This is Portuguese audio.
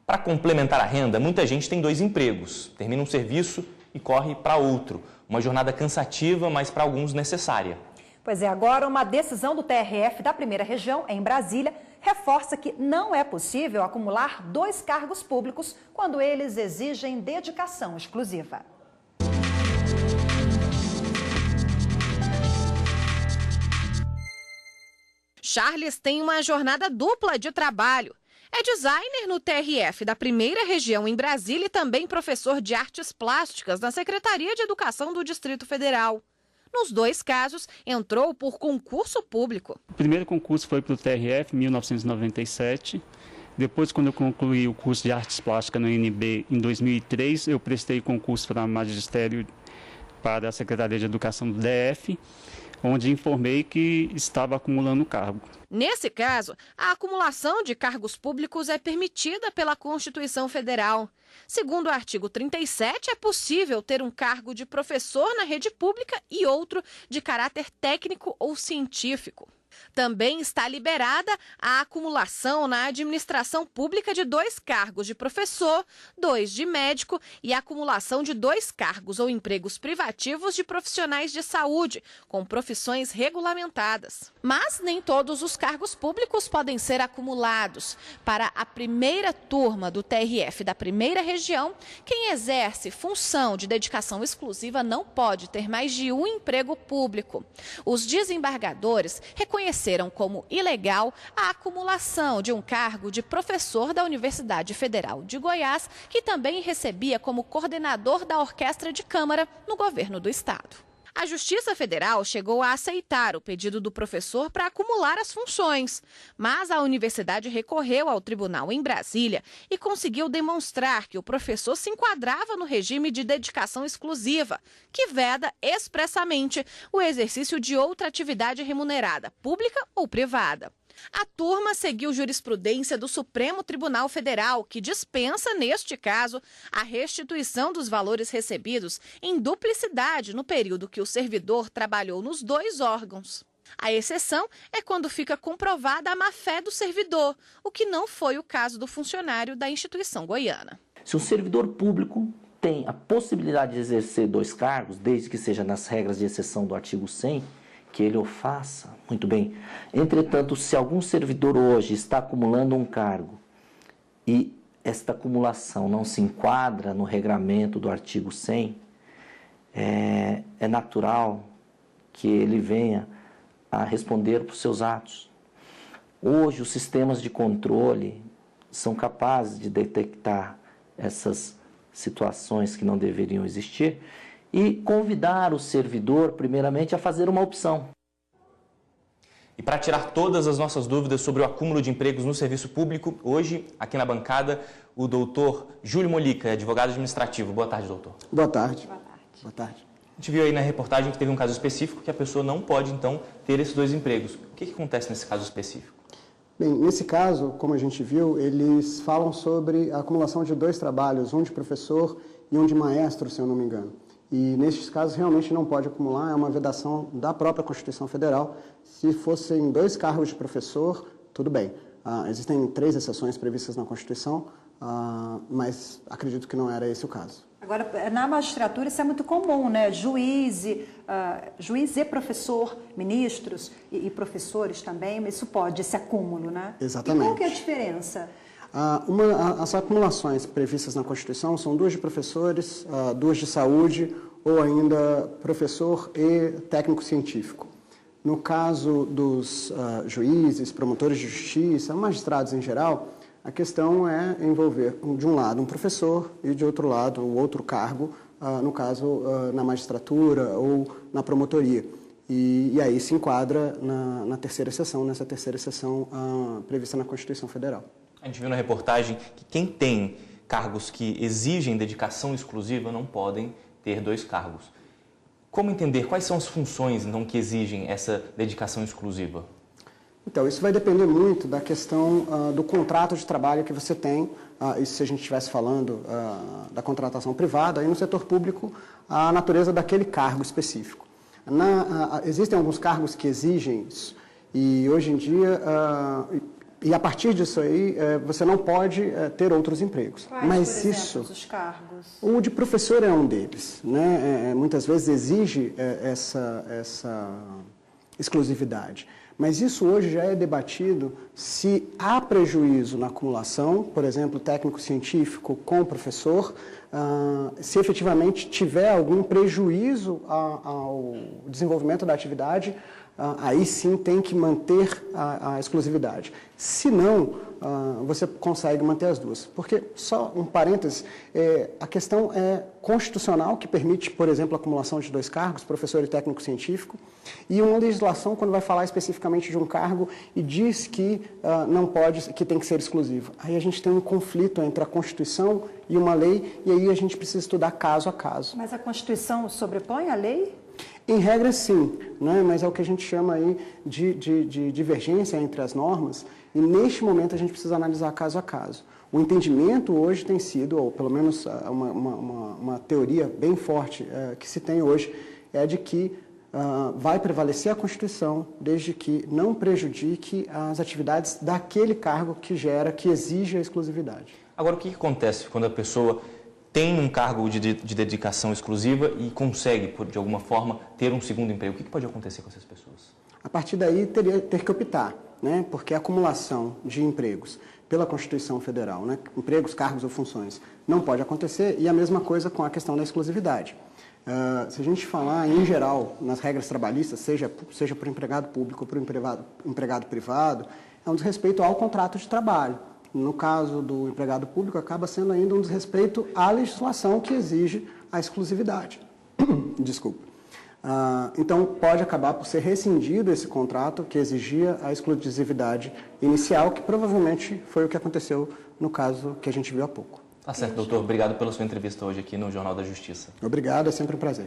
Para complementar a renda, muita gente tem 2 empregos, termina um serviço e corre para outro. Uma jornada cansativa, mas para alguns necessária. Pois é, agora uma decisão do TRF da primeira região, em Brasília, reforça que não é possível acumular 2 cargos públicos quando eles exigem dedicação exclusiva. Charles tem uma jornada dupla de trabalho. É designer no TRF da primeira região em Brasília e também professor de artes plásticas na Secretaria de Educação do Distrito Federal. Nos 2 casos, entrou por concurso público. O primeiro concurso foi para o TRF, em 1997. Depois, quando eu concluí o curso de artes plásticas no UNB, em 2003, eu prestei concurso para magistério para a Secretaria de Educação do DF, onde informei que estava acumulando cargo. Nesse caso, a acumulação de cargos públicos é permitida pela Constituição Federal. Segundo o artigo 37, é possível ter um cargo de professor na rede pública e outro de caráter técnico ou científico. Também está liberada a acumulação na administração pública de 2 cargos de professor, 2 de médico e a acumulação de 2 cargos ou empregos privativos de profissionais de saúde, com profissões regulamentadas. Mas nem todos os cargos públicos podem ser acumulados. Para a primeira turma do TRF da primeira região, quem exerce função de dedicação exclusiva não pode ter mais de um emprego público. Os desembargadores reconheceram como ilegal a acumulação de um cargo de professor da Universidade Federal de Goiás, que também recebia como coordenador da Orquestra de Câmara no governo do estado. A Justiça Federal chegou a aceitar o pedido do professor para acumular as funções, mas a universidade recorreu ao tribunal em Brasília e conseguiu demonstrar que o professor se enquadrava no regime de dedicação exclusiva, que veda expressamente o exercício de outra atividade remunerada, pública ou privada. A turma seguiu jurisprudência do Supremo Tribunal Federal, que dispensa, neste caso, a restituição dos valores recebidos em duplicidade no período que o servidor trabalhou nos 2 órgãos. A exceção é quando fica comprovada a má-fé do servidor, o que não foi o caso do funcionário da instituição goiana. Se um servidor público tem a possibilidade de exercer 2 cargos, desde que seja nas regras de exceção do artigo 100, que ele o faça, muito bem. Entretanto, se algum servidor hoje está acumulando um cargo e esta acumulação não se enquadra no regramento do artigo 100, é natural que ele venha a responder por seus atos. Hoje, os sistemas de controle são capazes de detectar essas situações que não deveriam existir e convidar o servidor, primeiramente, a fazer uma opção. E para tirar todas as nossas dúvidas sobre o acúmulo de empregos no serviço público, hoje, aqui na bancada, o doutor Júlio Molica, advogado administrativo. Boa tarde, doutor. Boa tarde. Boa tarde. Boa tarde. A gente viu aí na reportagem que teve um caso específico que a pessoa não pode, então, ter esses 2 empregos. O que acontece nesse caso específico? Bem, nesse caso, como a gente viu, eles falam sobre a acumulação de 2 trabalhos, um de professor e um de maestro, se eu não me engano. E, nesses casos, realmente não pode acumular, é uma vedação da própria Constituição Federal. Se fossem 2 cargos de professor, tudo bem. Existem 3 exceções previstas na Constituição, mas acredito que não era esse o caso. Agora, na magistratura isso é muito comum, né? Juiz e professor, ministros e professores também, isso pode, esse acúmulo, né? Exatamente. E qual que é a diferença? As acumulações previstas na Constituição são 2 de professores, 2 de saúde ou ainda professor e técnico científico. No caso dos juízes, promotores de justiça, magistrados em geral, a questão é envolver, de um lado, um professor e, de outro lado, o outro cargo, no caso, na magistratura ou na promotoria. E aí se enquadra na terceira seção, nessa terceira seção prevista na Constituição Federal. A gente viu na reportagem que quem tem cargos que exigem dedicação exclusiva não podem ter 2 cargos. Como entender quais são as funções então, que exigem essa dedicação exclusiva? Então, isso vai depender muito da questão do contrato de trabalho que você tem. Isso se a gente estivesse falando da contratação privada, aí no setor público, a natureza daquele cargo específico. Existem alguns cargos que exigem isso, e hoje em dia E a partir disso aí, você não pode ter outros empregos. Quais, mas por exemplo, isso, os cargos? O de professor é um deles, né? Muitas vezes exige essa exclusividade. Mas isso hoje já é debatido se há prejuízo na acumulação, por exemplo, técnico-científico com professor, se efetivamente tiver algum prejuízo ao desenvolvimento da atividade, aí sim tem que manter a exclusividade. Se não, você consegue manter as duas. Porque, só um parêntese, a questão é constitucional, que permite, por exemplo, a acumulação de 2 cargos, professor e técnico científico, e uma legislação, quando vai falar especificamente de um cargo e diz que não pode, que tem que ser exclusivo. Aí a gente tem um conflito entre a Constituição e uma lei, e aí a gente precisa estudar caso a caso. Mas a Constituição sobrepõe a lei? Em regra, sim, né? Mas é o que a gente chama aí de divergência entre as normas, e neste momento a gente precisa analisar caso a caso. O entendimento hoje tem sido, ou pelo menos uma teoria bem forte que se tem hoje, é de que vai prevalecer a Constituição desde que não prejudique as atividades daquele cargo que exige a exclusividade. Agora, o que acontece quando a pessoa tem um cargo de dedicação exclusiva e consegue, de alguma forma, ter um segundo emprego? O que pode acontecer com essas pessoas? A partir daí, ter que optar, né? Porque a acumulação de empregos pela Constituição Federal, né? Empregos, cargos ou funções, não pode acontecer, e a mesma coisa com a questão da exclusividade. Se a gente falar, em geral, nas regras trabalhistas, seja por empregado público ou por empregado privado, é um desrespeito ao contrato de trabalho. No caso do empregado público, acaba sendo ainda um desrespeito à legislação que exige a exclusividade. Desculpa. Então, pode acabar por ser rescindido esse contrato que exigia a exclusividade inicial, que provavelmente foi o que aconteceu no caso que a gente viu há pouco. Tá certo, doutor. Obrigado pela sua entrevista hoje aqui no Jornal da Justiça. Obrigado, é sempre um prazer.